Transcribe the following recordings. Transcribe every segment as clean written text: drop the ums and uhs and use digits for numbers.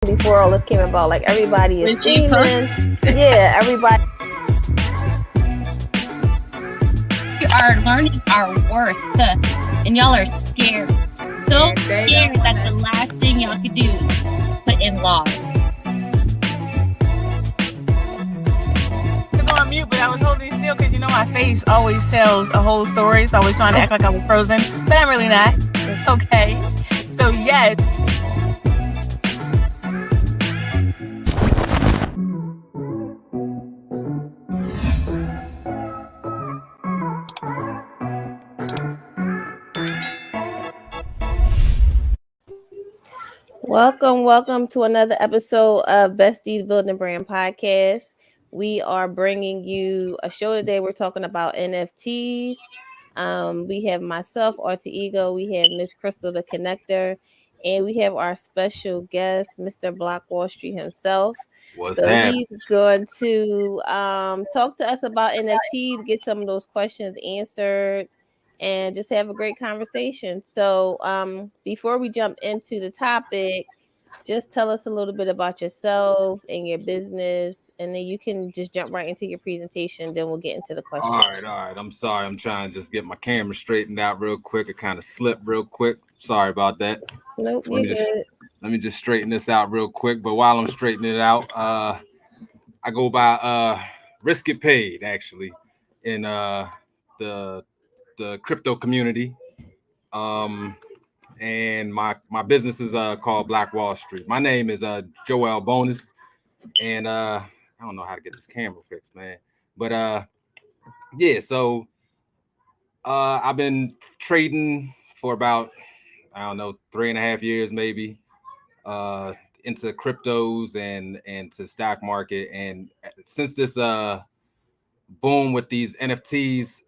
before all this came about. Like everybody is scheming. Yeah, everybody. You are learning our worth, and y'all are scared. So scared that the last thing y'all could do is put in law. On mute, but I was holding still because my face always tells a whole story, so I was trying to act like I was frozen, but I'm really not. It's okay. So yes. Welcome to another episode of Besties Building Brand Podcast. We are bringing you a show today. We're talking about NFTs. We have myself, Alter Ego. We have Miss Crystal, the Connector, and we have our special guest, Mr. Block Wall Street himself. He's going to talk to us about NFTs, get some of those questions answered, and just have a great conversation. So before we jump into the topic, just tell us a little bit about yourself and your business, and then you can just jump right into your presentation. Then we'll get into the questions. All right. I'm sorry. I'm trying to just get my camera straightened out real quick. It kind of slipped real quick. Sorry about that. Nope, let me just straighten this out real quick. But while I'm straightening it out, I go by Risk It Paid, actually, in the crypto community. And my business is called Black Wall Street. My name is Joel Bonas, and I don't know how to get this camera fixed, man. But yeah, so I've been trading for about 3.5 years maybe into cryptos and to stock market. And since this boom with these NFTs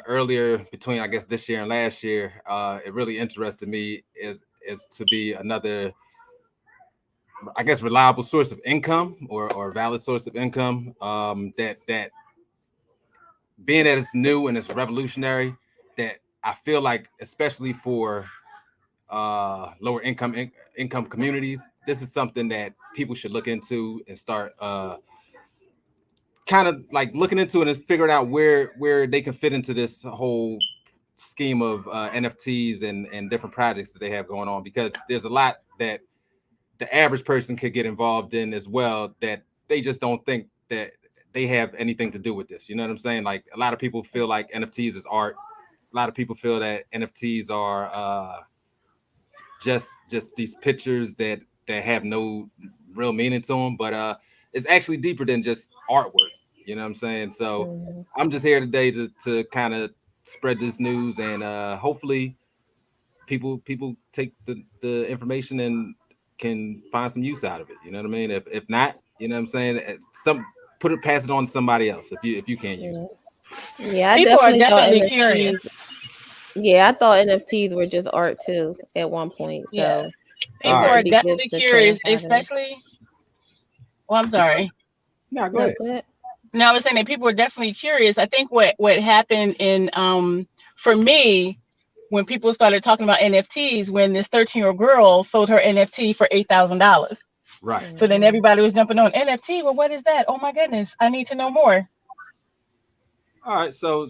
earlier between I guess this year and last year, it really interested me is to be another, I guess, reliable source of income or valid source of income. That being that it's new and it's revolutionary, that I feel like, especially for lower income communities, this is something that people should look into and start kind of like looking into it and figuring out where they can fit into this whole scheme of NFTs and different projects that they have going on, because there's a lot that the average person could get involved in as well, that they just don't think that they have anything to do with this. You know what I'm saying? Like, a lot of people feel like NFTs is art. A lot of people feel that NFTs are just these pictures that have no real meaning to them, but it's actually deeper than just artwork. You know what I'm saying? So I'm just here today to kind of spread this news, and hopefully people take the information and can find some use out of it. You know what I mean? If not, you know what I'm saying, pass it on to somebody else if you can't use it. Yeah, people are definitely curious. Yeah, I thought NFTs were just art too at one point. So yeah. People are definitely curious, especially. Well, I'm sorry. No, go ahead. No, I was saying that people are definitely curious. I think what happened in for me, when people started talking about NFTs, when this 13-year-old girl sold her NFT for $8,000. Right. So then everybody was jumping on NFT. Well, what is that? Oh my goodness, I need to know more. All right. So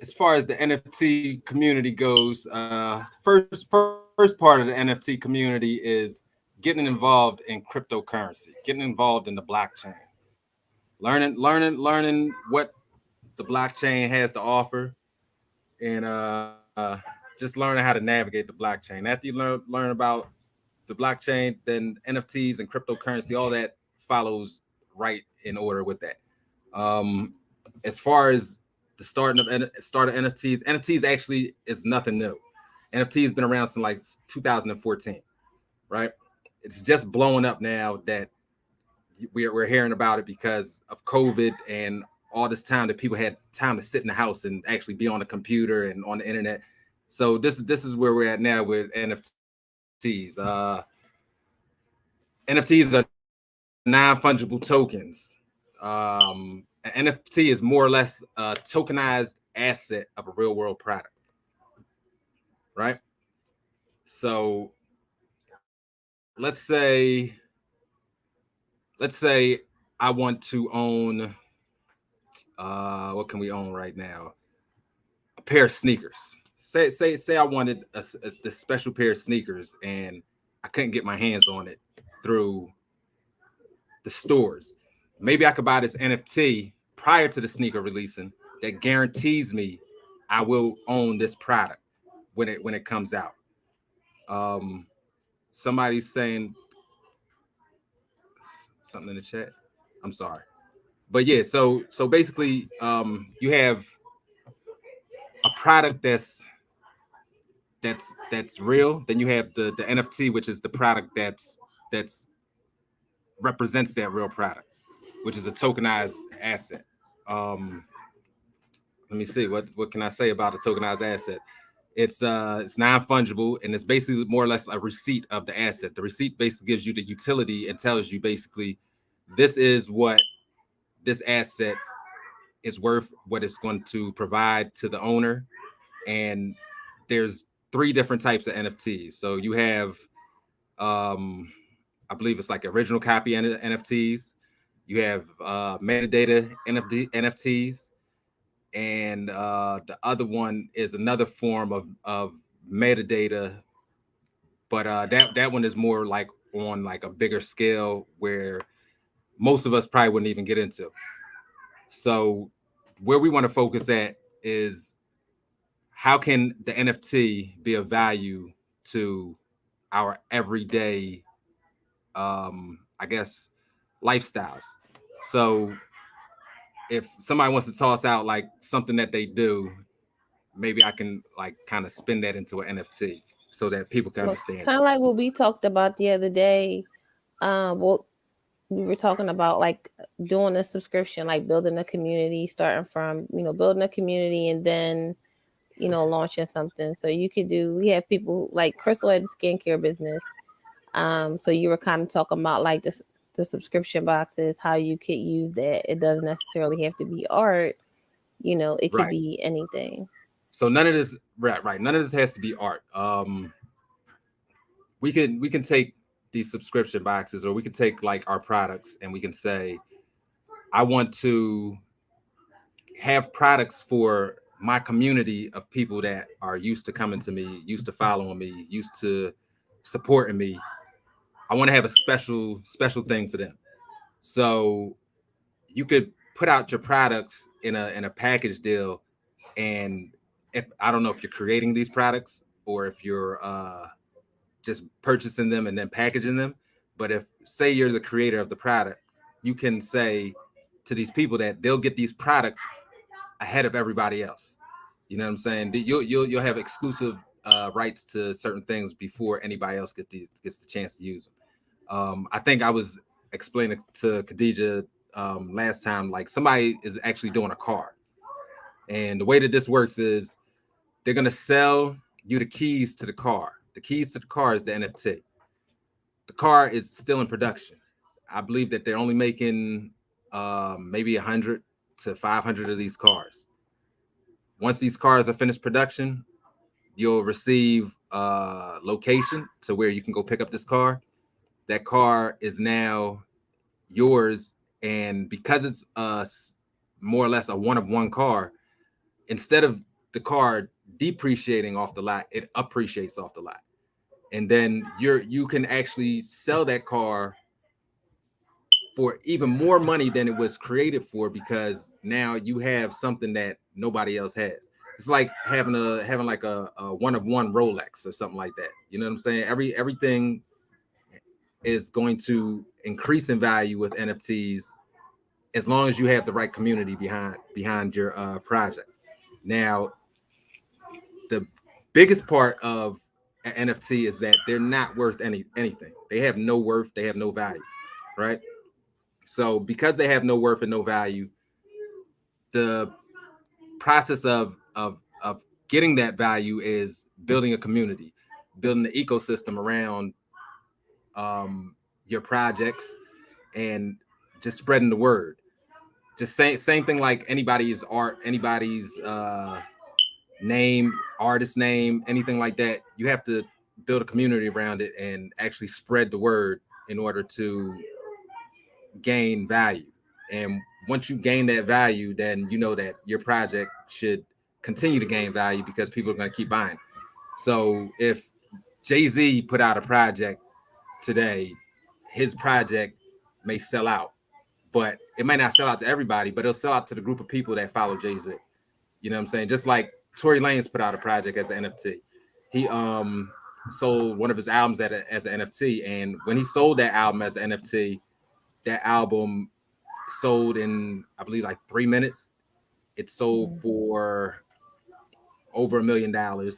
as far as the NFT community goes, first part of the NFT community is getting involved in cryptocurrency, getting involved in the blockchain, learning what the blockchain has to offer, and just learning how to navigate the blockchain. After you learn about the blockchain, then NFTs and cryptocurrency, all that follows right in order with that. As far as the start of NFTs actually is nothing new. NFT has been around since like 2014, right? It's just blowing up now that we're hearing about it because of COVID and all this time that people had time to sit in the house and actually be on the computer and on the internet. So this is where we're at now with NFTs. NFTs are non-fungible tokens. An NFT is more or less a tokenized asset of a real world product, right? So let's say I want to own what can we own right now? A pair of sneakers. Say I wanted this special pair of sneakers and I couldn't get my hands on it through the stores. Maybe I could buy this NFT prior to the sneaker releasing that guarantees me I will own this product when it comes out. Somebody's saying something in the chat. I'm sorry. But yeah, so basically you have a product that's real. Then you have the NFT, which is the product that's represents that real product, which is a tokenized asset. Let me see, what can I say about a tokenized asset? It's non-fungible, and it's basically more or less a receipt of the asset. The receipt basically gives you the utility and tells you basically this is what this asset is worth, what it's going to provide to the owner. And there's 3 different types of NFTs. So you have I believe it's like original copy NFTs. You have metadata NFTs, and the other one is another form of metadata, but that one is more like on like a bigger scale where most of us probably wouldn't even get into. So where we want to focus at is how can the NFT be of value to our everyday I guess lifestyles. So if somebody wants to toss out like something that they do, maybe I can like kind of spin that into an NFT so that people can understand. Kind of like what we talked about the other day. Well, we were talking about like doing a subscription, like building a community, starting from, building a community and then, launching something. So we have people like Crystal had the skincare business. So you were kind of talking about like the subscription boxes, how you could use that. It doesn't necessarily have to be art, it could be anything. So none of this, right. None of this has to be art. We can take these subscription boxes, or we can take like our products, and we can say, I want to have products for my community of people that are used to coming to me, used to following me, used to supporting me. I want to have a special thing for them. So you could put out your products in a package deal, and if I don't know if you're creating these products or if you're just purchasing them and then packaging them, but if say you're the creator of the product, you can say to these people that they'll get these products ahead of everybody else. You know what I'm saying? You'll have exclusive rights to certain things before anybody else gets the chance to use them. I think I was explaining to Khadija last time, like somebody is actually doing a car, and the way that this works is they're gonna sell you the keys to the car. The keys to the car is the NFT. The car is still in production. I believe that they're only making maybe 100 to 500 of these cars. Once these cars are finished production, you'll receive a location to where you can go pick up this car. That car is now yours, and because it's more or less a one-of-one car, instead of the car depreciating off the lot, it appreciates off the lot. And then you can actually sell that car for even more money than it was created for, because now you have something that nobody else has. It's like having like a one-of-one Rolex or something like that. You know what I'm saying? Everything is going to increase in value with NFTs as long as you have the right community behind your project. Now, the biggest part of an NFT is that they're not worth anything. They have no worth. They have no value, right? So because they have no worth and no value, the process of getting that value is building a community, building the ecosystem around your projects, and just spreading the word. Just same thing like anybody's art, anybody's name, artist name, anything like that. You have to build a community around it and actually spread the word in order to gain value. And once you gain that value, then you know that your project should continue to gain value because people are going to keep buying. So if Jay-Z put out a project today, his project may sell out, but it might not sell out to everybody, but it'll sell out to the group of people that follow Jay-Z. You know what I'm saying? Just like Tory Lanez put out a project as an NFT. He sold one of his albums as an NFT, and when he sold that album as an NFT, that album sold in, I believe, like 3 minutes. It sold for over $1 million.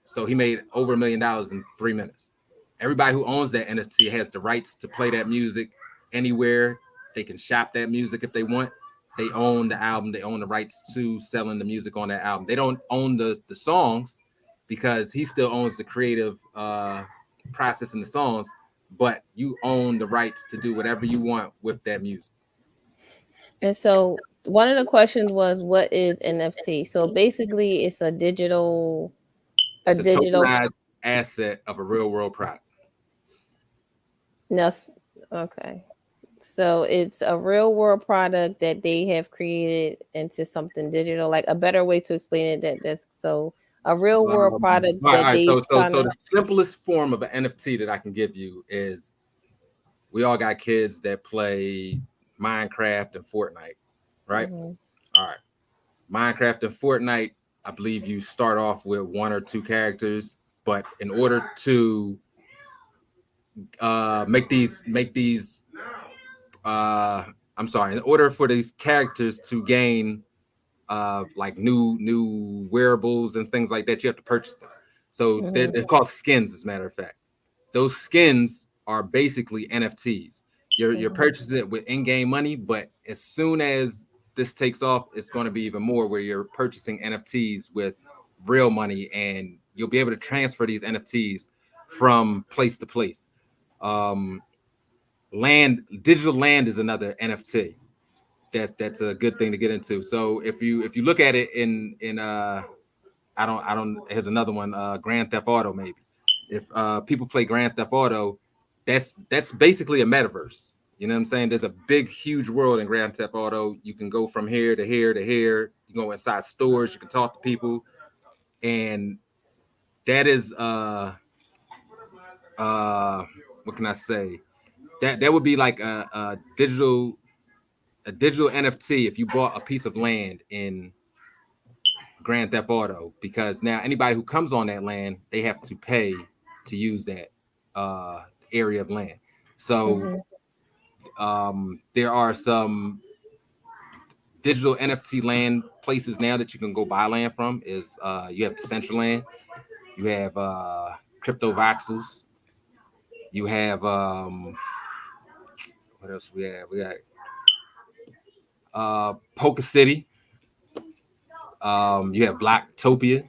So he made over $1 million in 3 minutes. Everybody who owns that NFT has the rights to play that music anywhere. They can shop that music if they want. They own the album. They own the rights to selling the music on that album. They don't own the songs because he still owns the creative process in the songs, but you own the rights to do whatever you want with that music. And so one of the questions was, what is NFT? So basically it's a digital tokenized asset of a real world product. No, okay. So it's a real world product that they have created into something digital. Like, a better way to explain it, that's so a real world product that they so the simplest form of an NFT that I can give you is, we all got kids that play Minecraft and Fortnite, right? All right. Minecraft and Fortnite, I believe you start off with 1 or 2 characters, but in order to in order for these characters to gain like new wearables and things like that, you have to purchase them. So they're called skins, as a matter of fact. Those skins are basically NFTs. You're purchasing it with in-game money, but as soon as this takes off, it's going to be even more, where you're purchasing NFTs with real money, and you'll be able to transfer these NFTs from place to place. Digital land is another NFT. That's a good thing to get into. So if you look at it in here's another one, Grand Theft Auto, maybe. If people play Grand Theft Auto, that's basically a metaverse. You know what I'm saying? There's a big, huge world in Grand Theft Auto. You can go from here to here to here. You can go inside stores. You can talk to people, and that is what can I say? That would be like a digital NFT if you bought a piece of land in Grand Theft Auto, because now anybody who comes on that land, they have to pay to use that area of land. So there are some digital NFT land places now that you can go buy land from. Is you have Decentraland, you have Crypto Voxels, you have what else we have? We got Polka City. You have Blocktopia.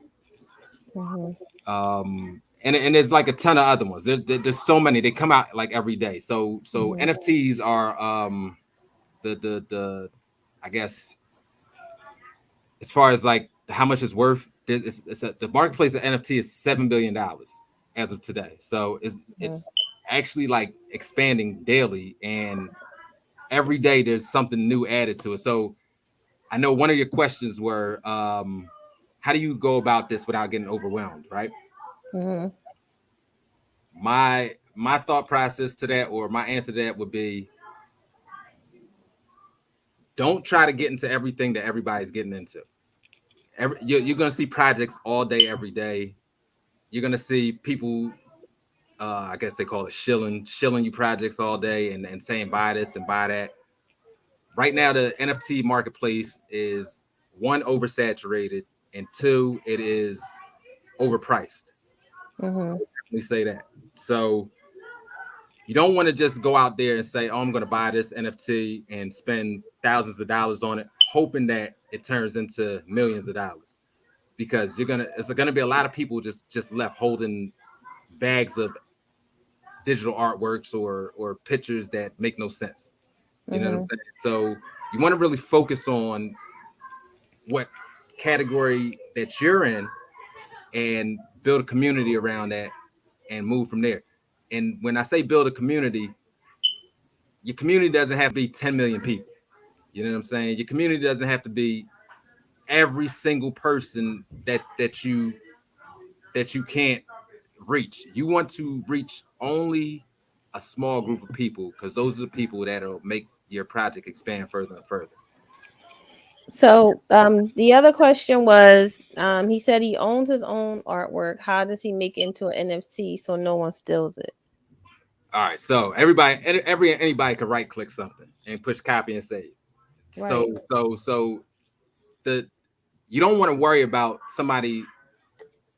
And there's like a ton of other ones. There's so many. They come out like every day. So NFTs are the I guess, as far as like how much it's worth, the marketplace of NFT is $7 billion as of today. So it's actually like expanding daily, and every day there's something new added to it. So I know one of your questions were, how do you go about this without getting overwhelmed, right? My thought process to that, or my answer to that, would be, don't try to get into everything that everybody's getting into. You're going to see projects all day, every day. You're going to see people, I guess they call it shilling you projects all day and saying buy this and buy that. Right now, the NFT marketplace is, 1, oversaturated, and 2, it is overpriced. Let me say that. So you don't want to just go out there and say, oh, I'm going to buy this NFT and spend thousands of dollars on it, hoping that it turns into millions of dollars, because it's going to be a lot of people just left holding bags of digital artworks or pictures that make no sense. You know what I'm saying? So you want to really focus on what category that you're in and build a community around that, and move from there. And when I say build a community, your community doesn't have to be 10 million people. You know what I'm saying? Your community doesn't have to be every single person that you can't reach. You want to reach only a small group of people because those are the people that'll make your project expand further and further. So the other question was, he said he owns his own artwork. How does he make it into an NFT so no one steals it? All right, so anybody can right click something and push copy and save. Right. So the you don't want to worry about somebody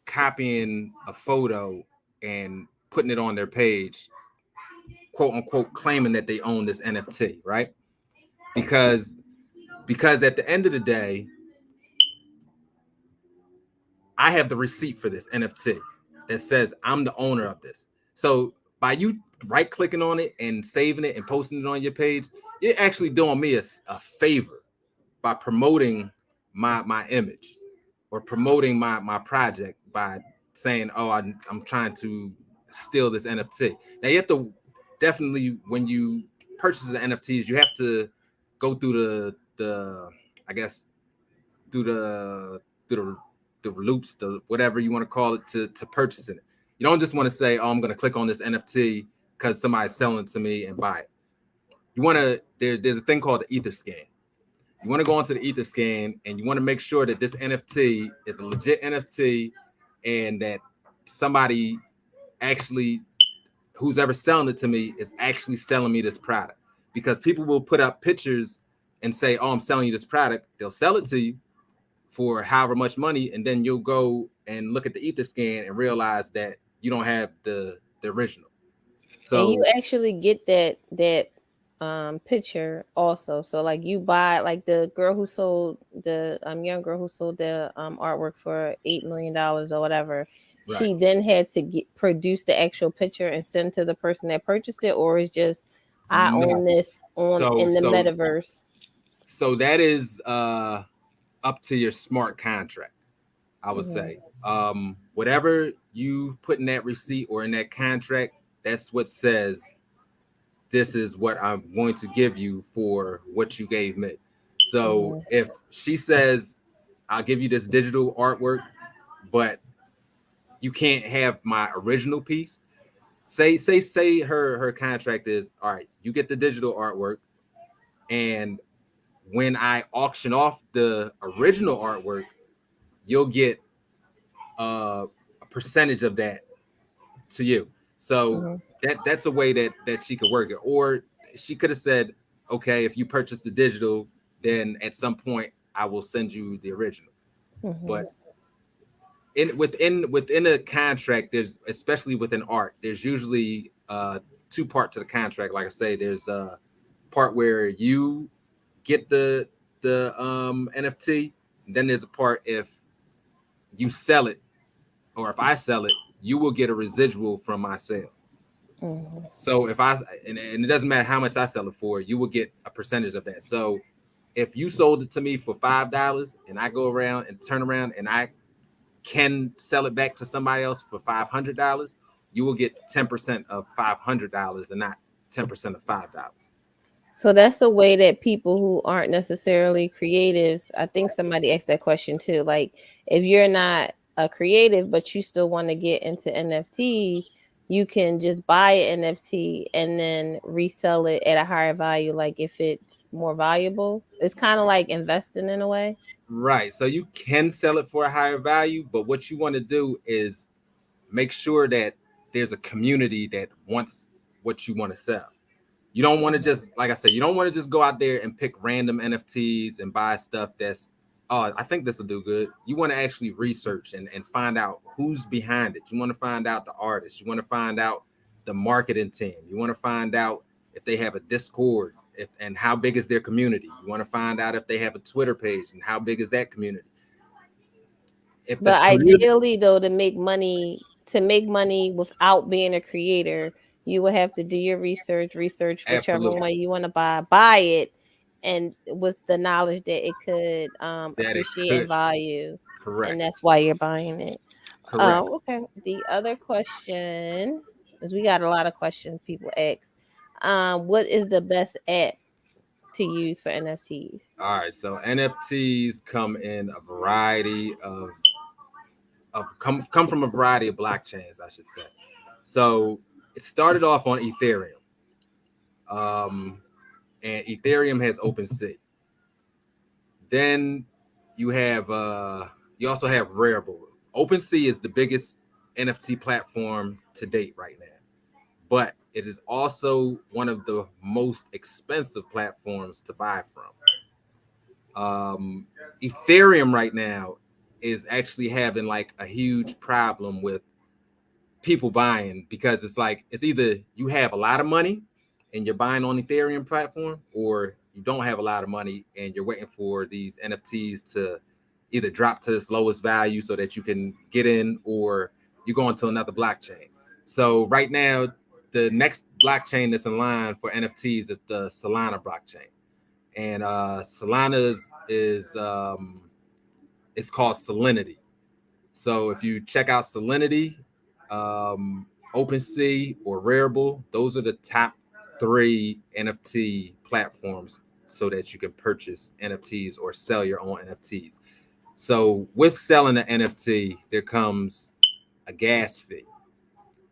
copying a photo and putting it on their page, quote unquote, claiming that they own this NFT, right? Because at the end of the day, I have the receipt for this NFT that says I'm the owner of this. So by you right clicking on it and saving it and posting it on your page, you're actually doing me a favor by promoting my image or promoting my project by saying, oh, I'm trying to steal this NFT. Now you have to definitely, when you purchase the NFTs, you have to go through the I guess through the loops, the whatever you want to call it, to purchase it. You don't just want to say, oh, I'm going to click on this NFT because somebody's selling it to me and buy it. You want to, there's a thing called the ether scan. You want to go onto the ether scan and you want to make sure that this NFT is a legit NFT and that somebody actually, who's ever selling it to me, is actually selling me this product. Because people will put up pictures and say, oh, I'm selling you this product. They'll sell it to you for however much money, and then you'll go and look at the ether scan and realize that you don't have the original. And you So actually get that picture also. So like you buy, like the girl who sold the young girl who sold the artwork for $8 million or whatever, right. she then had to produce the actual picture and send to the person that purchased it, or it's just I No. own this on So in the so metaverse. so that is up to your smart contract, I would Mhm. say. Whatever you put in that receipt or in that contract, that's what says this is what I'm going to give you for what you gave me. So Mhm. if she says, I'll give you this digital artwork, but you can't have my original piece. Say her contract is, all right, you get the digital artwork, and when I auction off the original artwork, you'll get a percentage of that to you. So Mhm. that's a way that she could work it. Or she could have said, okay, if you purchase the digital, then at some point I will send you the original. Mhm. But within a contract, there's, especially within art, there's usually two parts to the contract. Like I say, there's a part where you get the NFT, and then there's a part if you sell it, or if I sell it, you will get a residual from my sale. Mhm. So if and it doesn't matter how much I sell it for, you will get a percentage of that. So if you sold it to me for $5 and I go around and turn around and I can sell it back to somebody else for $500, you will get 10% of $500 and not 10% of $5. So that's a way that people who aren't necessarily creatives, I think somebody asked that question too. Like, if you're not a creative, but you still want to get into NFT, you can just buy an NFT and then resell it at a higher value. Like, if it's more valuable, it's kind of like investing in a way. Right. So you can sell it for a higher value, but what you want to do is make sure that there's a community that wants what you want to sell. You don't want to just, like I said, you don't want to just go out there and pick random NFTs and buy stuff that's, oh, I think this will do good. You want to actually research and find out who's behind it. You want to find out the artist. You want to find out the marketing team. You want to find out if they have a Discord, and how big is their community. You want to find out if they have a Twitter page and how big is that community. If the But community, ideally, though, to make money without being a creator, you will have to do your research whichever absolutely, way you want to buy it, and with the knowledge that it could that it appreciate in could, value, and correct. that's why you're buying it. Correct. Okay. The other question, because we got a lot of questions people ask. What is the best app to use for NFTs? All right. So NFTs come in a variety of come from a variety of blockchains, I should say. So it started off on Ethereum, um, and Ethereum has OpenSea. Then you also have Rarible. OpenSea is the biggest NFT platform to date right now, but it is also one of the most expensive platforms to buy from. Ethereum right now is actually having like a huge problem with people buying because it's like it's either you have a lot of money and you're buying on Ethereum platform, or you don't have a lot of money and you're waiting for these NFTs to either drop to its lowest value so that you can get in, or you go into another blockchain. So right now, the next blockchain that's in line for NFTs is the Solana blockchain, and Solana's is it's called Salinity. So if you check out Salinity, OpenSea, or Rarible, those are the top three NFT platforms so that you can purchase NFTs or sell your own NFTs. So with selling an NFT, there comes a gas fee.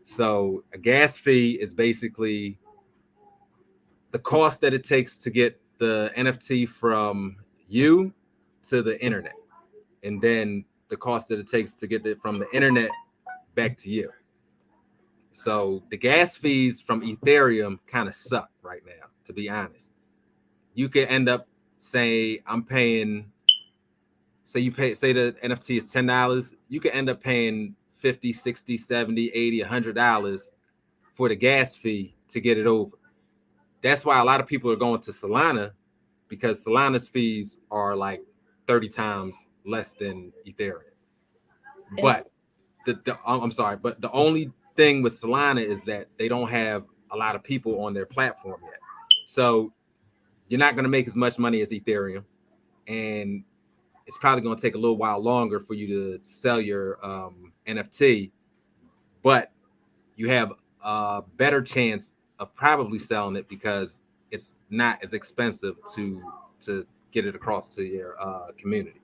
So a gas fee is basically the cost that it takes to get the NFT from you to the internet, and then the cost that it takes to get it from the internet back to you. So the gas fees from Ethereum kind of suck right now, to be honest. You could end up say I'm paying, say the NFT is $10, you could end up paying 50, 60, 70, 80, $100 for the gas fee to get it over. That's why a lot of people are going to Solana, because Solana's fees are like 30 times less than Ethereum. But I'm sorry, but the only thing with Solana is that they don't have a lot of people on their platform yet. So you're not going to make as much money as Ethereum, and it's probably going to take a little while longer for you to sell your NFT, but you have a better chance of probably selling it because it's not as expensive to get it across to your community.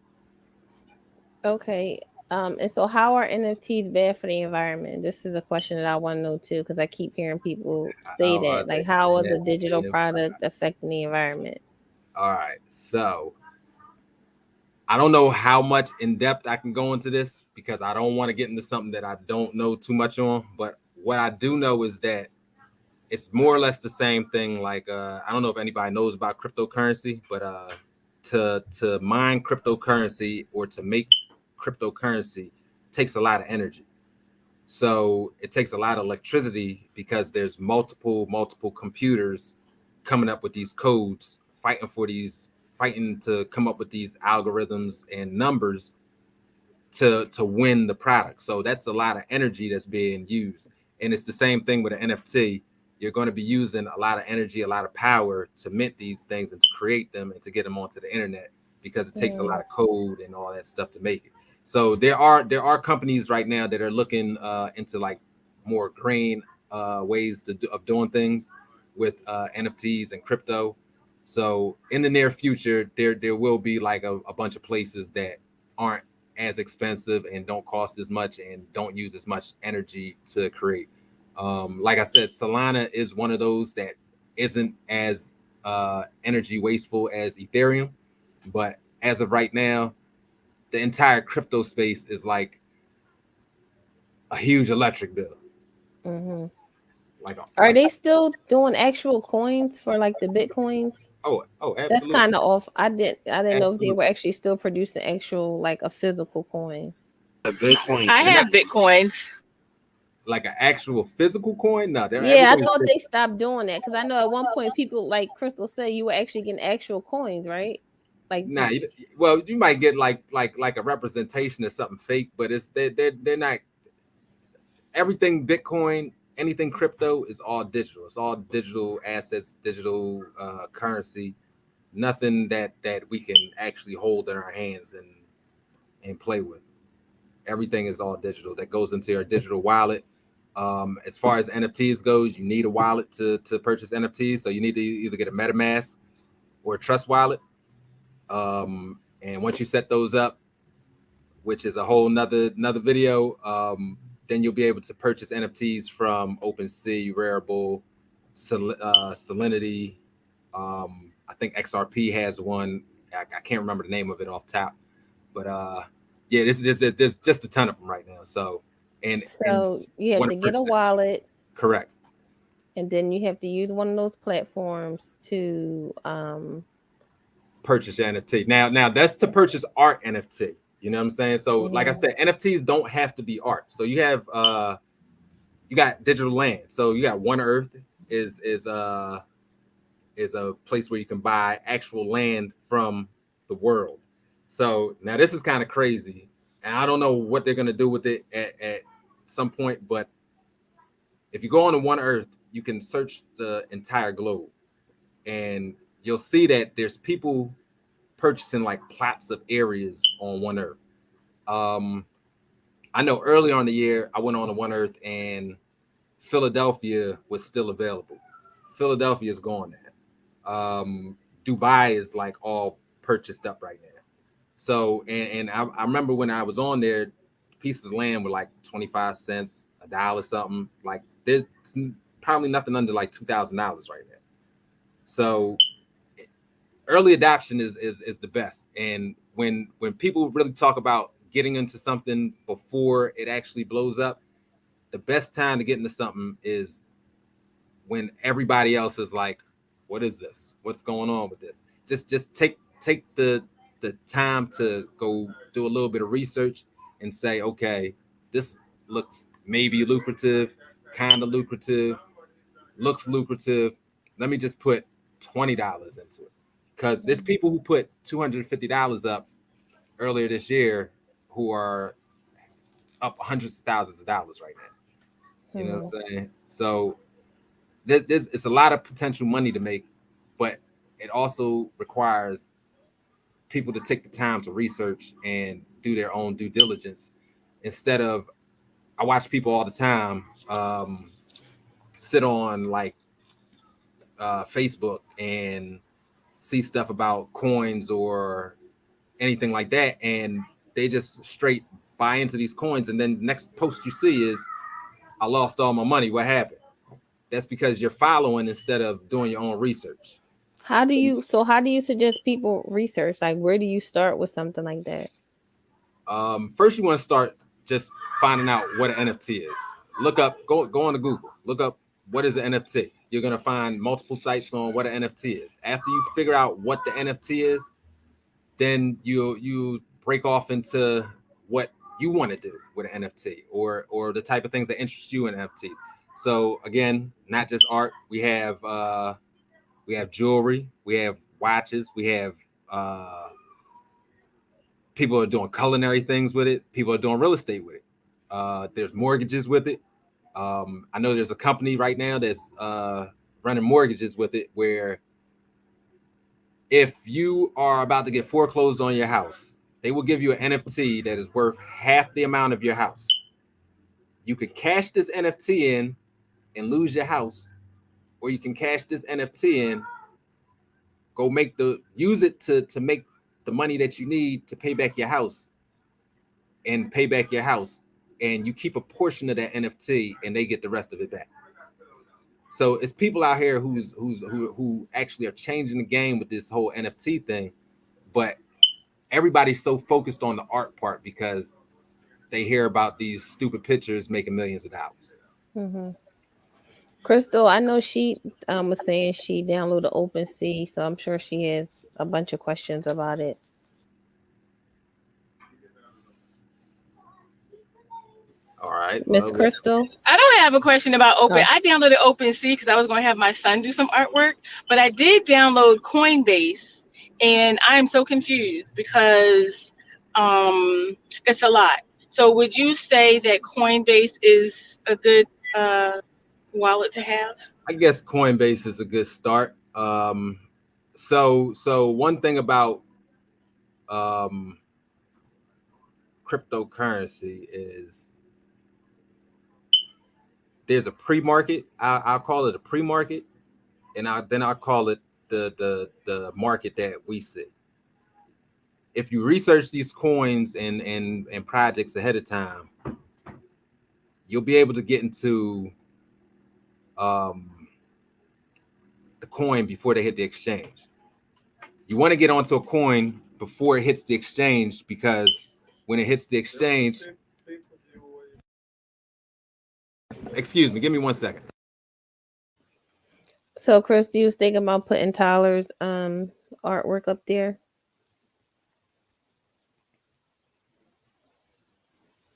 Okay. And so how are NFTs bad for the environment? This is a question that I want to know too, because I keep hearing people say that. Like, how is a digital product affecting the environment? All right. So I don't know how much in depth I can go into this because I don't want to get into something that I don't know too much on. But what I do know is that it's more or less the same thing. Like I don't know if anybody knows about cryptocurrency, but to mine cryptocurrency or to make cryptocurrency takes a lot of energy. So it takes a lot of electricity because there's multiple computers coming up with these codes, fighting to come up with these algorithms and numbers to win the product. So that's a lot of energy that's being used. And it's the same thing with an NFT. You're going to be using a lot of energy, a lot of power to mint these things and to create them and to get them onto the internet, because it takes a lot of code and all that stuff to make it. So there are companies right now that are looking into like more green ways of doing things with NFTs and crypto. So in the near future, there will be like a bunch of places that aren't as expensive and don't cost as much and don't use as much energy to create. Like I said, Solana is one of those that isn't as energy wasteful as Ethereum, but as of right now, the entire crypto space is like a huge electric bill. Mm-hmm. Are they still doing actual coins for like the Bitcoins? Oh, absolutely. That's kind of off. I didn't Absolutely. know if they were actually still producing actual like a physical coin. A Bitcoin. I have Bitcoins. Like an actual physical coin? No, Yeah, I thought they stopped doing that because I know at one point people, like Crystal said, you were actually getting actual coins, right? Like, nah, well, you might get like a representation of something fake, but it's they're not. Everything Bitcoin, anything crypto is all digital. It's all digital assets, digital currency. Nothing that we can actually hold in our hands and play with. everything is all digital. That goes into your digital wallet. As far as NFTs goes, you need a wallet to purchase NFTs. So you need to either get a MetaMask or a Trust wallet. And once you set those up, which is a whole another video, then you'll be able to purchase NFTs from OpenSea, Rarible, Salinity. I think XRP has one. I can't remember the name of it off top, but yeah, there's just a ton of them right now. So so you have to get a wallet. Correct. And then you have to use one of those platforms to purchase your NFT. Now that's to purchase art NFT. You know what I'm saying? So like I said, NFTs don't have to be art. So you have you got digital land. So you got One Earth is a place where you can buy actual land from the world. So now this is kind of crazy, and I don't know what they're gonna do with it at some point. But if you go on to One Earth, you can search the entire globe, and you'll see that there's people purchasing like plots of areas on One Earth. I know earlier on the year I went on to One Earth and Philadelphia was still available. Philadelphia is gone now. Dubai is like all purchased up right now. So and I remember when I was on there, pieces of land were like 25 cents, $1 something. Like there's probably nothing under like $2,000 right now. So early adoption is the best. And when people really talk about getting into something before it actually blows up, the best time to get into something is when everybody else is like, what is this? What's going on with this? Just take the time to go do a little bit of research and say, okay, this looks maybe lucrative, kind of lucrative, looks lucrative. Let me just put $20 into it. Because there's people who put $250 up earlier this year who are up hundreds of thousands of dollars right now. You know what I'm saying? So it's a lot of potential money to make, but it also requires people to take the time to research and do their own due diligence. Instead of, I watch people all the time sit on like Facebook and see stuff about coins or anything like that, and they just straight buy into these coins, and then the next post you see is, I lost all my money. What happened? That's because you're following instead of doing your own research. How do you suggest people research? Like, where do you start with something like that? First, you want to start just finding out what an NFT is. Look up, go on to Google, look up what is an NFT. You're gonna find multiple sites on what an NFT is. After you figure out what the NFT is, then you break off into what you want to do with an NFT or the type of things that interest you in NFTs. So again, not just art. We have jewelry, we have watches, we have people are doing culinary things with it. People are doing real estate with it. There's mortgages with it. I know there's a company right now that's running mortgages with it, where if you are about to get foreclosed on your house, they will give you an NFT that is worth half the amount of your house. You could cash this NFT in and lose your house, or you can cash this NFT in, go use it to make the money that you need to pay back your house, and pay back your house, and you keep a portion of that NFT and they get the rest of it back. So it's people out here who actually are changing the game with this whole NFT thing, but everybody's so focused on the art part because they hear about these stupid pictures making millions of dollars. Mm-hmm. Crystal, I know she was saying she downloaded OpenSea, so I'm sure she has a bunch of questions about it. All right, Miss Crystal. I don't have a question about Open. I downloaded OpenSea because I was going to have my son do some artwork, but I did download Coinbase, and I am so confused because it's a lot. So would you say that Coinbase is a good wallet to have? I guess Coinbase is a good start. So one thing about cryptocurrency is there's a pre-market. I'll call it a pre-market, and I'll call it the market that we see. If you research these coins and projects ahead of time, you'll be able to get into the coin before they hit the exchange. You want to get onto a coin before it hits the exchange, because when it hits the exchange, excuse me, give me 1 second. So, Chris, you was thinking about putting Tyler's artwork up there?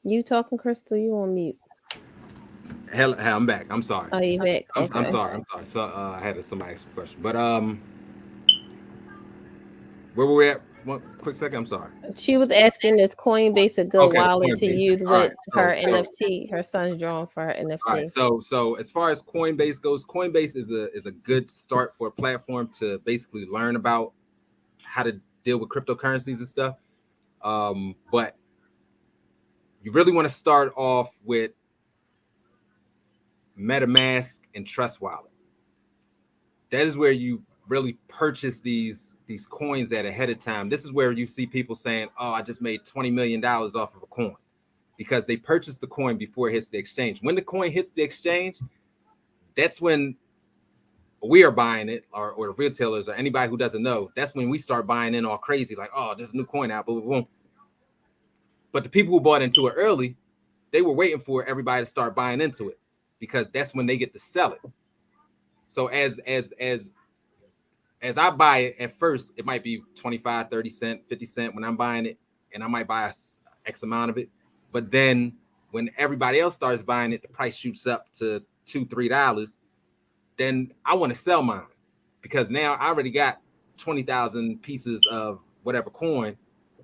You talking, Crystal? You on mute? Hell, I'm back. I'm sorry. Oh, you back? I'm Okay. sorry. So I had somebody ask a question, but where were we at? 1 quick second. I'm sorry. She was asking, is Coinbase a good wallet to Coinbase. use All with right, her NFT? Her son's drawing for her NFT. All right. So as far as Coinbase goes, Coinbase is a good start for a platform to basically learn about how to deal with cryptocurrencies and stuff. But you really want to start off with MetaMask and Trust Wallet. That is where you really purchase these coins at ahead of time. This is where you see people saying, "Oh, I just made $20 million off of a coin," because they purchased the coin before it hits the exchange. When the coin hits the exchange, that's when we are buying it, or the retailers, or anybody who doesn't know. That's when we start buying in all crazy, like, "Oh, there's a new coin out, boom, boom, boom." But the people who bought into it early, they were waiting for everybody to start buying into it, because that's when they get to sell it. So as I buy it at first, it might be 25, 30 cents, 50 cents when I'm buying it, and I might buy X amount of it. But then when everybody else starts buying it, the price shoots up to $2, $3. Then I want to sell mine, because now I already got 20,000 pieces of whatever coin.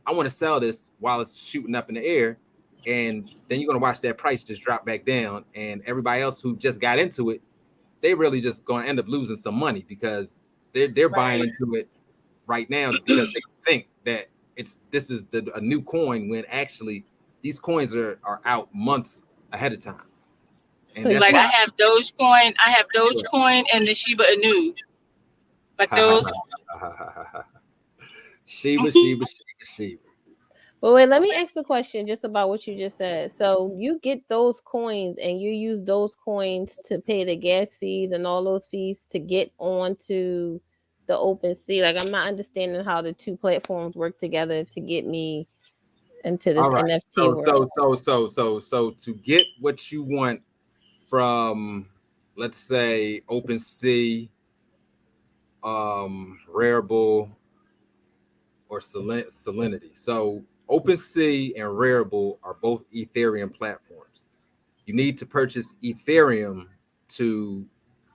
I want to sell this while it's shooting up in the air. And then you're going to watch that price just drop back down. And everybody else who just got into it, they really just going to end up losing some money, because they're buying into it right now because they think that this is a new coin, when actually these coins are out months ahead of time. And so like I have Dogecoin and the Shiba Inu. Like those. Shiba. But wait, let me ask the question just about what you just said. So you get those coins and you use those coins to pay the gas fees and all those fees to get onto the OpenSea. Like, I'm not understanding how the two platforms work together to get me into this NFT world. So to get what you want from, let's say, OpenSea, Rarible, or Salinity. So OpenSea and Rarible are both Ethereum platforms. You need to purchase Ethereum to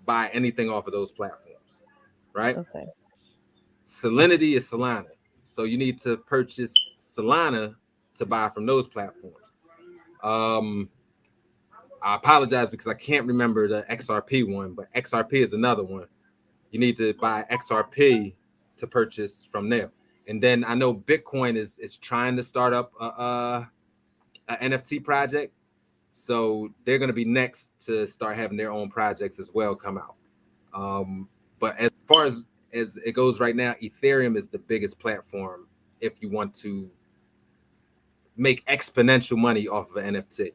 buy anything off of those platforms, right? Okay. Salinity is Solana. So you need to purchase Solana to buy from those platforms. I apologize because I can't remember the XRP one, but XRP is another one. You need to buy XRP to purchase from there. And then I know Bitcoin is trying to start up a NFT project. So they're going to be next to start having their own projects as well come out. But as far as it goes right now, Ethereum is the biggest platform if you want to make exponential money off of an NFT.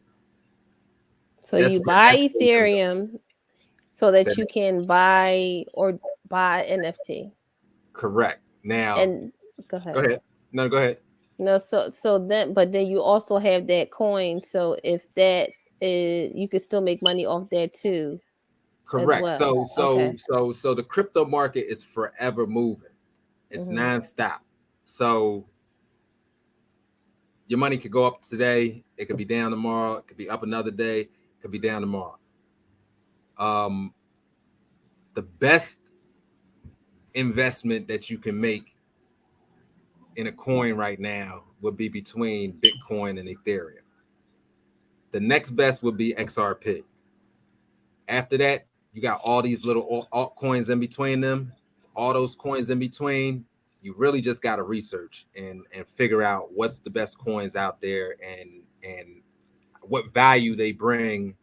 So you buy Ethereum so that you can buy NFT. Correct. Now, and go ahead. No, go ahead. No, so then you also have that coin. So if that is, you could still make money off that too. Correct. Well. So the crypto market is forever moving. It's nonstop. So your money could go up today, it could be down tomorrow, it could be up another day, it could be down tomorrow. The best investment that you can make in a coin right now would be between Bitcoin and Ethereum. The next best would be XRP. After that, you got all these little altcoins in between them. All those coins in between, you really just got to research and figure out what's the best coins out there and what value they bring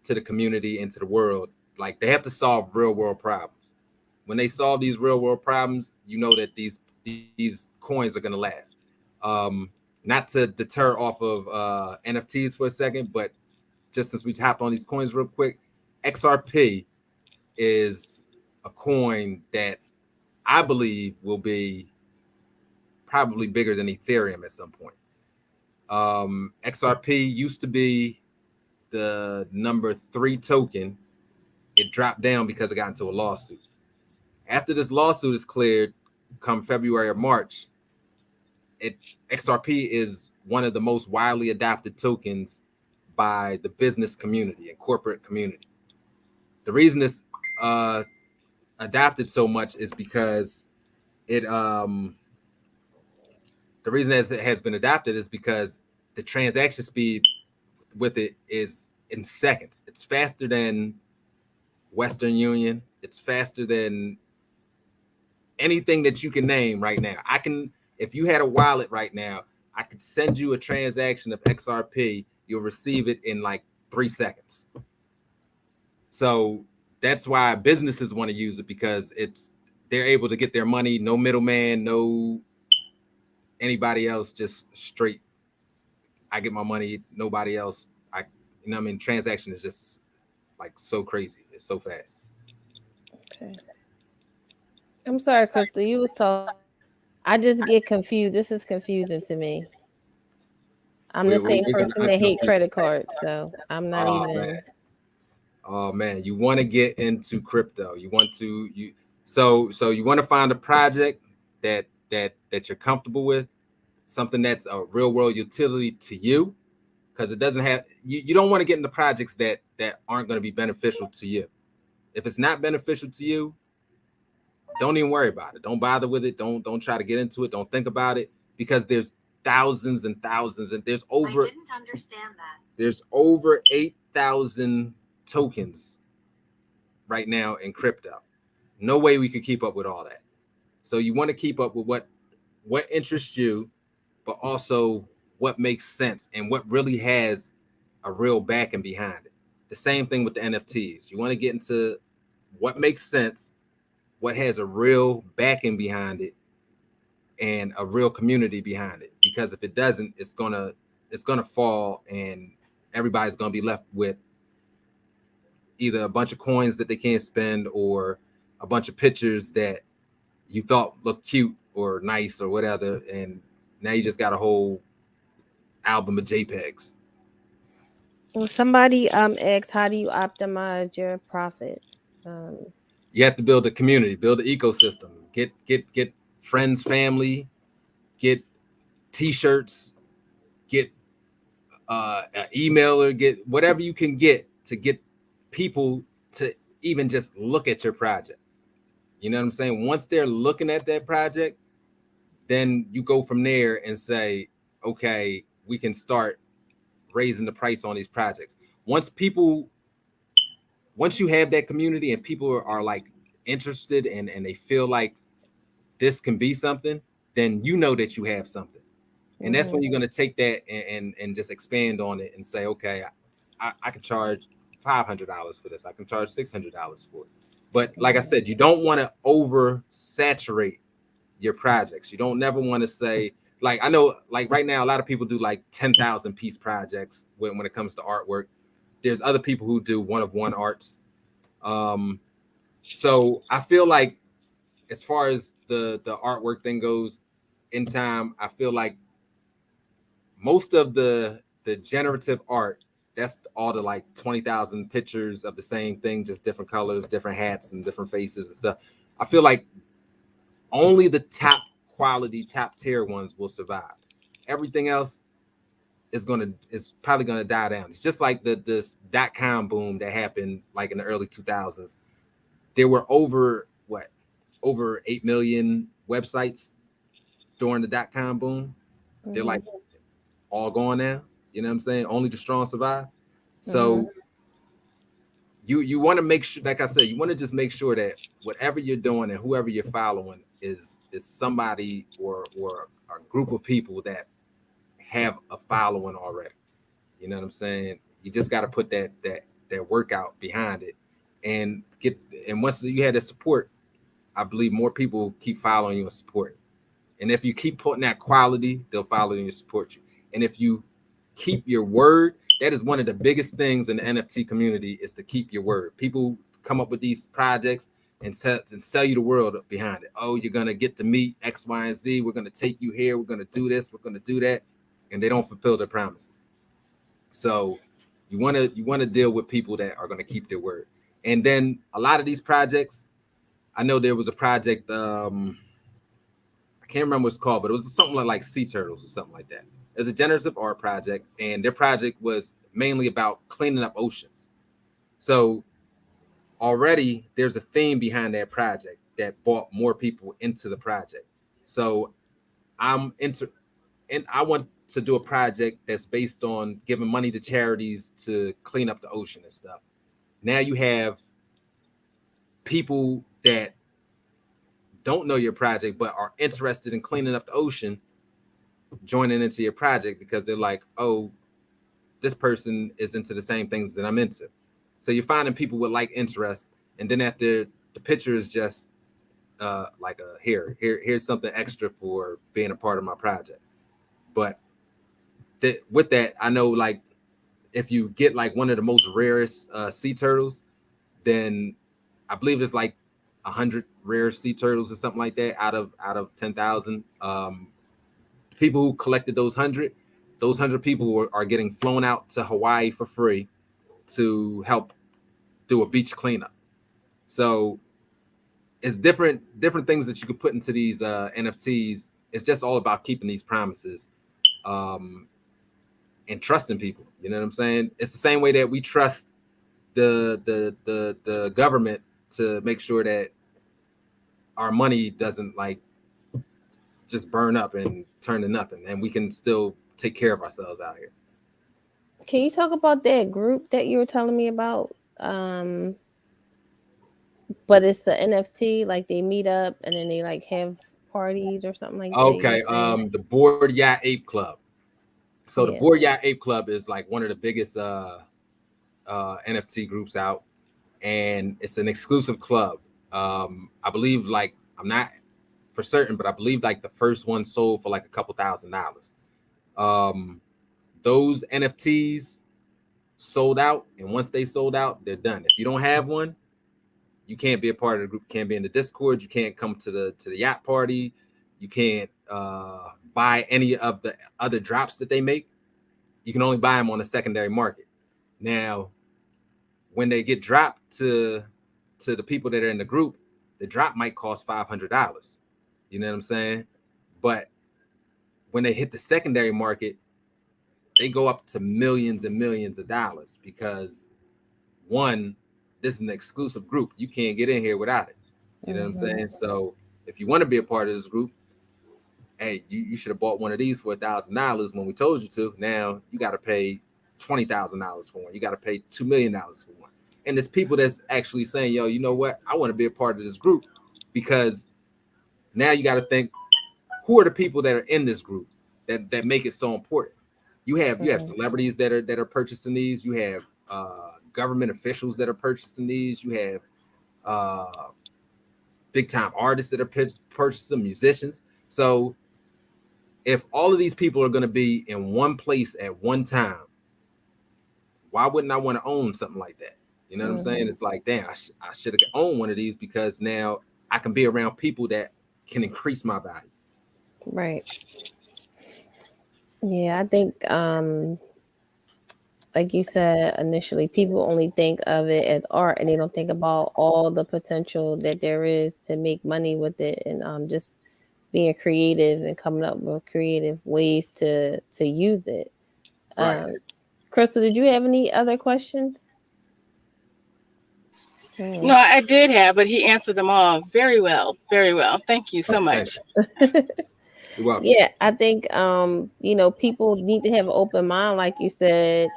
to the community and to the world. Like they have to solve real world problems. When they solve these real world problems, you know that these coins are going to last. Not to deter off of NFTs for a second, but just since we tapped on these coins real quick, XRP is a coin that I believe will be probably bigger than Ethereum at some point. XRP used to be the number 3 token. It dropped down because it got into a lawsuit. After this lawsuit is cleared, come February or March, XRP is one of the most widely adopted tokens by the business community and corporate community. The reason it's adopted so much is because it the reason it has been adopted is because the transaction speed with it is in seconds. It's faster than Western Union. It's faster than anything that you can name right now. If you had a wallet right now, I could send you a transaction of XRP. You'll receive it in like 3 seconds. So that's why businesses want to use it, because they're able to get their money, no middleman, no anybody else, just straight. I get my money, nobody else. Transaction is just like so crazy. It's so fast. Okay. I'm sorry, Crystal. You was talking. I just get confused. This is confusing to me. I'm the same person that hate credit cards, so I'm not even. Man. Oh man, you want to get into crypto. You want to so you want to find a project that you're comfortable with, something that's a real world utility to you, because it doesn't have you don't want to get into projects that aren't going to be beneficial to you. If it's not beneficial to you, don't even worry about it. Don't bother with it. Don't try to get into it. Don't think about it, because there's thousands and thousands, and there's over. I didn't understand that. There's over 8,000 tokens right now in crypto. No way we could keep up with all that. So you want to keep up with what interests you, but also what makes sense and what really has a real backing behind it. The same thing with the NFTs. You want to get into what makes sense, what has a real backing behind it, and a real community behind it. Because if it doesn't, it's gonna fall, and everybody's gonna be left with either a bunch of coins that they can't spend, or a bunch of pictures that you thought looked cute or nice or whatever, and now you just got a whole album of JPEGs. Well, somebody asked, how do you optimize your profits? You have to build a community, build an ecosystem, get friends, family, get t-shirts, get an emailer, get whatever you can get to get people to even just look at your project. You know what I'm saying? Once they're looking at that project, then you go from there and say, okay, we can start raising the price on these projects. Once you have that community and people are like interested and they feel like this can be something, then you know that you have something. And that's when you're going to take that and just expand on it and say, okay, I can charge $500 for this. I can charge $600 for it. But like I said, you don't want to oversaturate your projects. You don't never want to say, like, I know, like right now, a lot of people do like 10,000 piece projects when it comes to artwork. There's other people who do one-of-one arts. So I feel like as far as the artwork thing goes, in time, I feel like most of the generative art, that's all the like 20,000 pictures of the same thing, just different colors, different hats, and different faces and stuff. I feel like only the top quality, top tier ones will survive. Everything else is probably gonna die down. It's just like this .com boom that happened like in the early 2000s. There were over 8 million websites during the .com boom. They're like all gone now. You know what I'm saying? Only the strong survive. So you want to make sure, like I said, you want to just make sure that whatever you're doing and whoever you're following is somebody or a group of people that have a following already. You know what I'm saying? You just got to put that workout behind it and once you had the support, I believe more people keep following you and support. And if you keep putting that quality, they'll follow you and support you. And if you keep your word, that is one of the biggest things in the NFT community, is to keep your word. People come up with these projects and sell you the world behind it. Oh, you're going to get to meet X, Y, and Z. We're going to take you here. We're going to do this. We're going to do that. And they don't fulfill their promises. So you want to deal with people that are going to keep their word. And then a lot of these projects, I know there was a project, I can't remember what it's called, but it was something like Sea Turtles or something like that. It was a generative art project, and their project was mainly about cleaning up oceans. So already there's a theme behind that project that brought more people into the project. So and I want to do a project that's based on giving money to charities to clean up the ocean and stuff. Now you have people that don't know your project but are interested in cleaning up the ocean joining into your project because they're like, oh, this person is into the same things that I'm into. So you're finding people with like interests, and then after the picture is just like here's something extra for being a part of my project. But with that, I know like if you get like one of the most rarest sea turtles, then I believe it's like 100 rare sea turtles or something like that out of 10,000. People who collected those 100 people are getting flown out to Hawaii for free to help do a beach cleanup. So it's different things that you could put into these NFTs. It's just all about keeping these promises and trusting people. You know what I'm saying? It's the same way that we trust the government to make sure that our money doesn't like just burn up and turn to nothing, and we can still take care of ourselves out here. Can you talk about that group that you were telling me about? But it's the NFT, like they meet up and then they like have parties or something like that. Okay, the Board Yacht Ape Club. So the Board Yacht Ape Club is like one of the biggest NFT groups out, and it's an exclusive club. I believe, like, I'm not for certain, but I believe like the first one sold for like a couple $1,000s. Those NFTs sold out, and once they sold out, they're done. If you don't have one, you can't be a part of the group. You can't be in the Discord. You can't come to the yacht party. You can't buy any of the other drops that they make. You can only buy them on the secondary market. Now, when they get dropped to the people that are in the group, the drop might cost $500. You know what I'm saying? But when they hit the secondary market, they go up to millions and millions of dollars because, one, this is an exclusive group. You can't get in here without it. You know what I'm saying? So if you want to be a part of this group, hey, you should have bought one of these for $1,000 when we told you to. Now you got to pay $20,000 for one. You got to pay $2 million for one. And there's people that's actually saying, yo, you know what? I want to be a part of this group, because now you got to think, who are the people that are in this group that make it so important? You have celebrities that are purchasing these. You have government officials that are purchasing these. You have big time artists that are purchasing, musicians. So if all of these people are going to be in one place at one time, why wouldn't I want to own something like that? You know what I'm saying? It's like, damn, I should have owned one of these, because now I can be around people that can increase my value. Right. Yeah, I think like you said initially, people only think of it as art and they don't think about all the potential that there is to make money with it, and just being creative and coming up with creative ways to use it. Right. Crystal, did you have any other questions? No, I did have, but he answered them all very well. Very well. Thank you so much. Yeah, I think people need to have an open mind, like you said.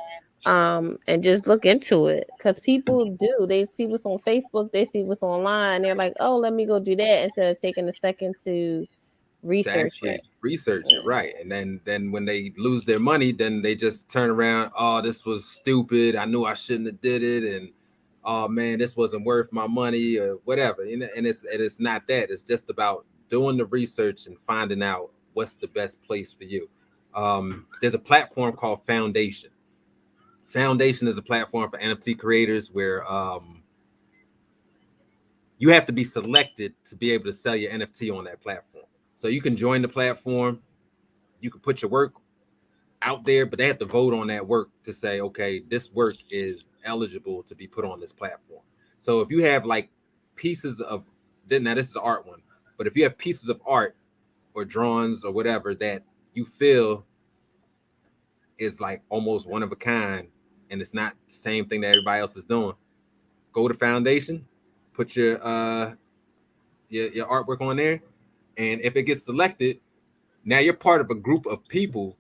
and just look into it, because people do, they see what's on Facebook, they see what's online, they're like, oh, let me go do that, instead of taking a second to To research it. actually research it, Yeah. right? And then when they lose their money, then they just turn around, oh, this was stupid, I knew I shouldn't have did it, and oh man, this wasn't worth my money or whatever. And it's not that. It's just about doing the research and finding out what's the best place for you. There's a platform called Foundation. Foundation is a platform for NFT creators where you have to be selected to be able to sell your NFT on that platform. So you can join the platform, you can put your work out there, but they have to vote on that work to say, okay, this work is eligible to be put on this platform. So if you have like pieces of, now this is an art one, but if you have pieces of art or drawings or whatever that you feel is like almost one of a kind and it's not the same thing that everybody else is doing, go to Foundation, put your artwork on there, and if it gets selected, now you're part of a group of people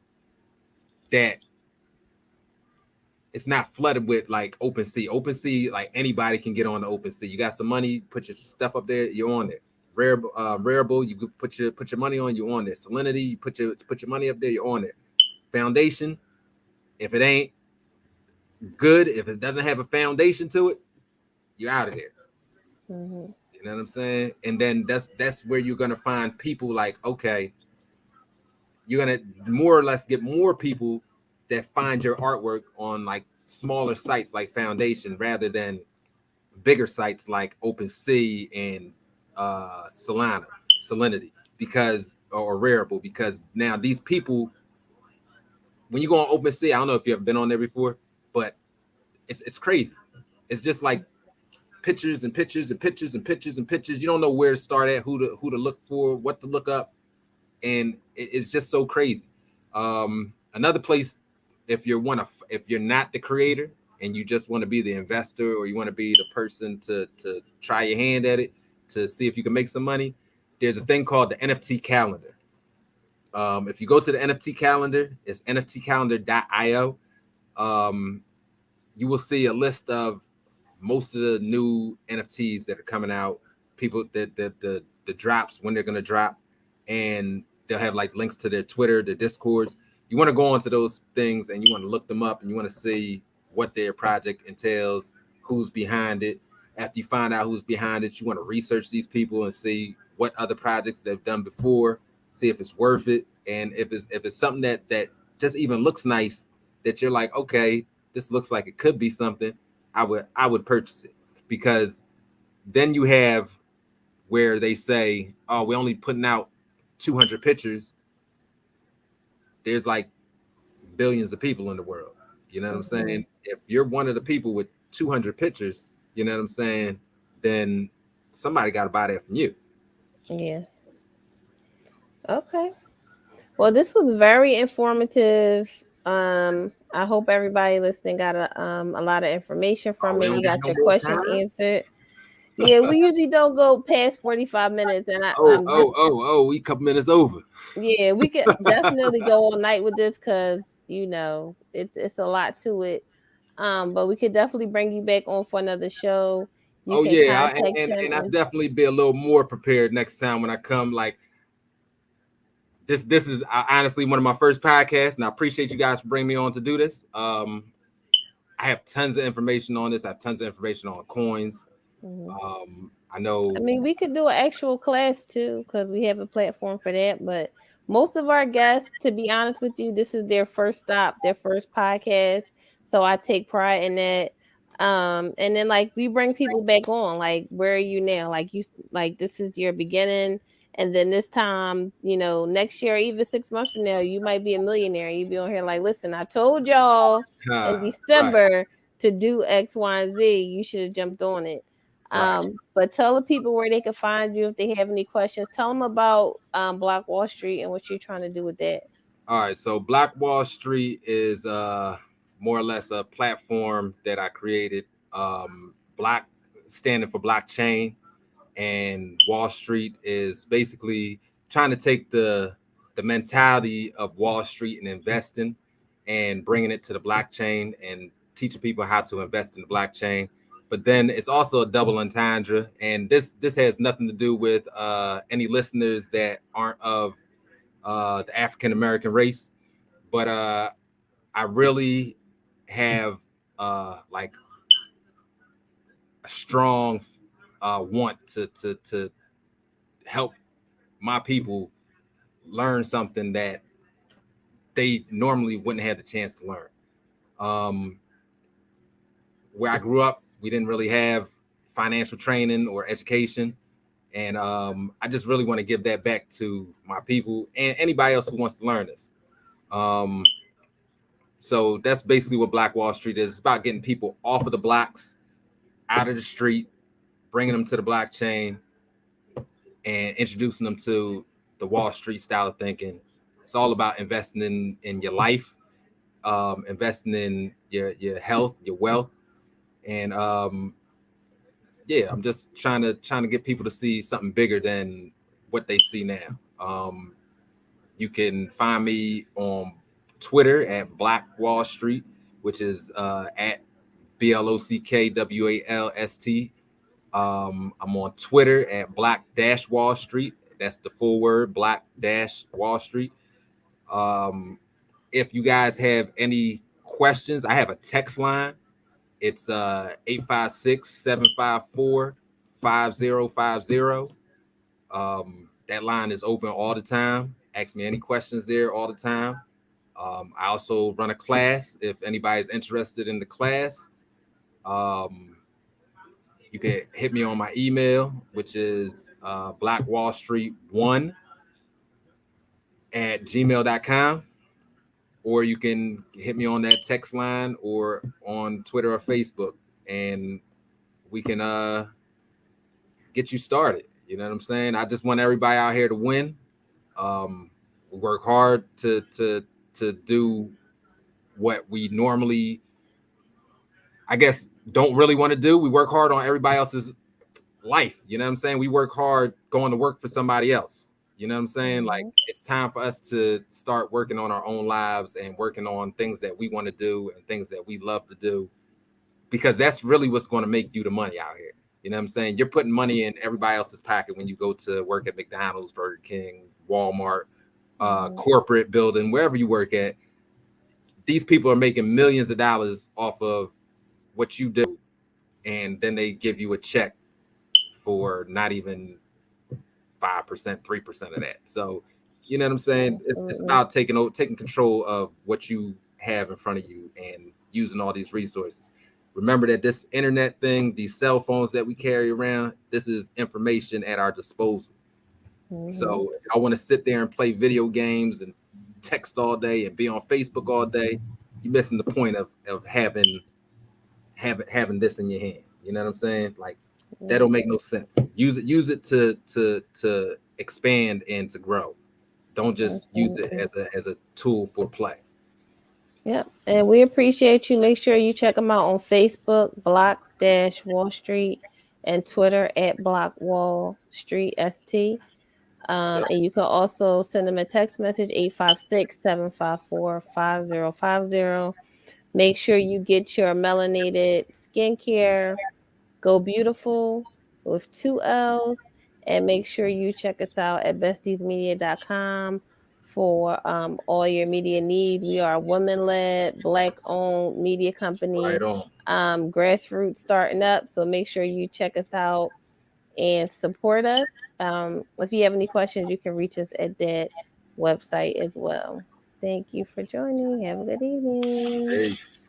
that it's not flooded with like OpenSea. OpenSea, like anybody can get on the OpenSea. You got some money, put your stuff up there, you're on there. Rarible, you could put your money on, you're on there. Salinity, you put your money up there, you're on there. Foundation, if it ain't good, if it doesn't have a foundation to it, you're out of there. Mm-hmm. You know what I'm saying? And then that's where you're gonna find people like, okay, you're gonna more or less get more people that find your artwork on like smaller sites like Foundation rather than bigger sites like OpenSea and Salinity, because or Rarible, because now these people, when you go on OpenSea, I don't know if you ever been on there before, but it's crazy. It's just like pictures and pictures and pictures and pictures and pictures. You don't know where to start at, who to look for, what to look up, and it's just so crazy. Another place, if you're not the creator and you just want to be the investor or you want to be the person to try your hand at it to see if you can make some money, there's a thing called the NFT Calendar. If you go to the NFT Calendar, it's nftcalendar.io. You will see a list of most of the new NFTs that are coming out, people that the drops, when they're going to drop, and they'll have like links to their Twitter, their Discords. You want to go onto those things and you want to look them up and you want to see what their project entails, who's behind it. After you find out who's behind it, you want to research these people and see what other projects they've done before, see if it's worth it, and if it's something that just even looks nice, that you're like, okay, this looks like it could be something, I would purchase it. Because then you have where they say, oh, we're only putting out 200 pictures. There's like billions of people in the world. You know what I'm saying? If you're one of the people with 200 pictures, you know what I'm saying, then somebody got to buy that from you. Yeah. Okay. Well, this was very informative. I hope everybody listening got a lot of information from We it. don't You got got no your more questions time? answered. Yeah, we usually don't go past 45 minutes, and We a couple minutes over. yeah, we could definitely go all night with this, because it's a lot to it. But we could definitely bring you back on for another show. You Oh can yeah, contact him and I and definitely be a little more prepared next time when I come. Like this is honestly one of my first podcasts, and I appreciate you guys for bringing me on to do this. I have tons of information on this. I have tons of information on coins. I know. I mean, we could do an actual class too, because we have a platform for that. But most of our guests, to be honest with you, this is their first stop, their first podcast. So I take pride in that. And then like we bring people back on, like, where are you now? Like this is your beginning. And then this time, next year, even 6 months from now, you might be a millionaire. You be on here like, listen, I told y'all in Right, December to do X, Y, and Z. You should have jumped on it. right. But tell the people where they can find you if they have any questions. Tell them about Black Wall Street and what you're trying to do with that. All right. So Black Wall Street is more or less a platform that I created. Black standing for blockchain, and Wall Street is basically trying to take the mentality of Wall Street and investing and bringing it to the blockchain and teaching people how to invest in the blockchain. But then it's also a double entendre, and this has nothing to do with any listeners that aren't of the African American race. But I really have like a strong want to help my people learn something that they normally wouldn't have the chance to learn. Um, where I grew up, we didn't really have financial training or education. And I just really want to give that back to my people and anybody else who wants to learn this. Um, so that's basically what Black Wall Street is. It's about getting people off of the blocks, out of the street, bringing them to the blockchain, and introducing them to the Wall Street style of thinking. It's all about investing in your life, investing in your health, your wealth, and yeah, I'm just trying to get people to see something bigger than what they see now. You can find me on Twitter at Black Wall Street, which is at BLOCKWALST. I'm on Twitter at Black Dash Wall Street. That's the full word, Black Dash Wall Street. If you guys have any questions, I have a text line. It's 856-754-5050. That line is open all the time. Ask me any questions there all the time. I also run a class. If anybody's interested in the class, you can hit me on my email, which is blackwallstreet1@gmail.com. Or you can hit me on that text line or on Twitter or Facebook, and we can get you started. You know what I'm saying? I just want everybody out here to win. We work hard to do what we normally, I guess, don't really want to do. We work hard on everybody else's life. You know what I'm saying? We work hard going to work for somebody else. You know what I'm saying? Mm-hmm. Like, it's time for us to start working on our own lives and working on things that we want to do and things that we love to do, because that's really what's going to make you the money out here. You know what I'm saying? You're putting money in everybody else's pocket when you go to work at McDonald's, Burger King, Walmart, corporate building, wherever you work at. These people are making millions of dollars off of what you do, and then they give you a check for not even 5%, 3% of that. So, you know what I'm saying? It's about taking control of what you have in front of you and using all these resources. Remember that this internet thing, these cell phones that we carry around, this is information at our disposal. So if I want to sit there and play video games and text all day and be on Facebook all day, you're missing the point of having this in your hand. You know what I'm saying? Like, that don't make no sense. Use it to expand and to grow. Don't just use it as a tool for play. Yep. And we appreciate you. Make sure you check them out on Facebook, Block-Wall Street, and Twitter at Block Wall Street ST. And you can also send them a text message, 856-754-5050. Make sure you get your melanated skincare, Go Beautiful with 2 L's. And make sure you check us out at bestiesmedia.com for all your media needs. We are a women-led, Black-owned media company, Right on. Grassroots starting up. So make sure you check us out and support us. If you have any questions, you can reach us at that website as well. Thank you for joining. Have a good evening. Peace.